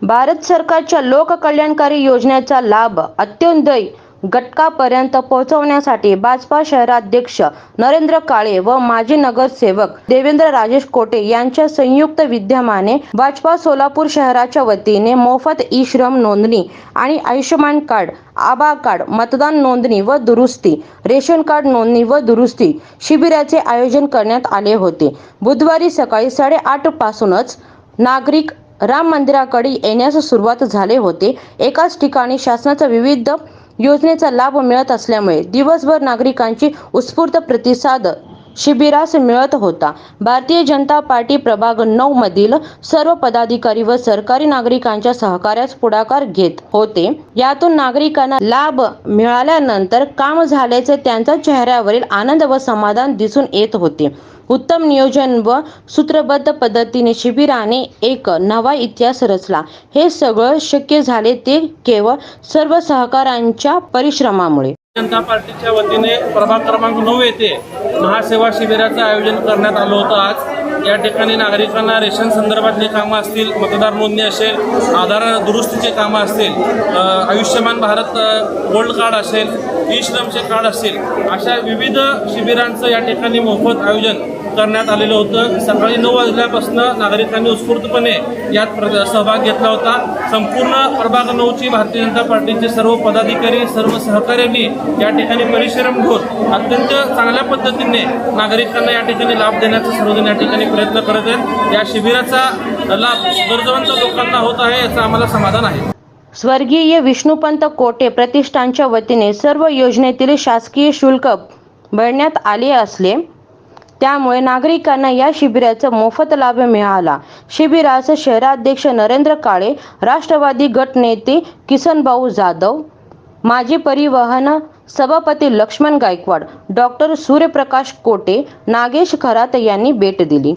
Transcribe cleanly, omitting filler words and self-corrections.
भारत सरकारच्या लोककल्याणकारी योजनेचा लाभ अंत्योदय घटकापर्यंत पोहोचवण्यासाठी भाजपा शहराध्यक्ष नरेंद्र काळे व माजी नगरसेवक देवेंद्र राजेश कोटे यांच्या संयुक्त विद्यमाने भाजपा सोलापूर शहराच्या वतीने मोफत ई-श्रम नोंदणी आणि आयुष्यमान कार्ड, आभा कार्ड, मतदान नोंदणी व दुरुस्ती, रेशन कार्ड नोंदणी व दुरुस्ती शिबिराचे आयोजन करण्यात आले होते। बुधवारी सकाळी 8:30 पासूनच नागरिक राम मंदिराकडे येण्यास सुरुवात झाले होते। एकाच ठिकाणी शासनाचा विविध योजनेचा लाभ मिळत असल्यामुळे दिवसभर नागरिकांची उत्स्फूर्त प्रतिसाद शिबिरास मिळत होता। भारतीय जनता पार्टी प्रभाग 9 मधील सर्व पदाधिकारी व सरकारी नागरिकांच्या सहकार्यास पुढाकार घेत होते। यातून नागरिकांना लाभ मिळाल्यानंतर काम झाल्याचे त्यांच्या चेहऱ्यावरील आनंद व समाधान दिसून येत होते। उत्तम नियोजन व सूत्रबद्ध पद्धतीने शिबिराने एक नवा इतिहास रचला। हे सगळं शक्य झाले ते केवळ सर्व सहकाऱ्यांच्या परिश्रमामुळे। जनता पार्टीच्या वतीने प्रभाग क्रमांक 9 येथे महासेवा शिबिराचं आयोजन करण्यात आलं होतं। आज या ठिकाणी नागरिकांना रेशन संदर्भातले कामं असतील, मतदार नोंदणी असेल, आधार दुरुस्तीचे कामं असतील, आयुष्यमान भारत गोल्ड कार्ड असेल, ई-श्रमचे कार्ड असेल, अशा विविध शिबिरांचं या ठिकाणी मोफत आयोजन करण्यात आलेलं होतं। सकाळी 9 वाजल्यापासून नागरिकांनी उत्स्फूर्तपणे यात सहभाग घेतला होता। संपूर्ण प्रभाग 9ची भारतीय जनता पार्टीचे सर्व पदाधिकारी, सर्व सहकाऱ्यांनी या ठिकाणी परिश्रम घेऊन अत्यंत चांगल्या पद्धतीने नागरिकांना या ठिकाणी लाभ देण्याचा सर्वजण या ठिकाणी प्रयत्न करत आहेत। या शिबिराचा लाभ गरजवंत लोकांना होत आहे याचं आम्हाला समाधान आहे। स्वर्गीय विष्णुपंत कोटे प्रतिष्ठानच्या वतीने सर्व योजनेतील शासकीय शुल्क भरण्यात आले असले त्यामुळे नागरिकांना या शिबिराचा मोफत लाभ मिळाला। शिबिरास शहराध्यक्ष नरेंद्र काळे, राष्ट्रवादी गट नेते किसनभाऊ जाधव, माजी परिवहन सभापती लक्ष्मण गायकवाड, डॉक्टर सूर्यप्रकाश कोटे, नागेश खरात यांनी भेट दिली।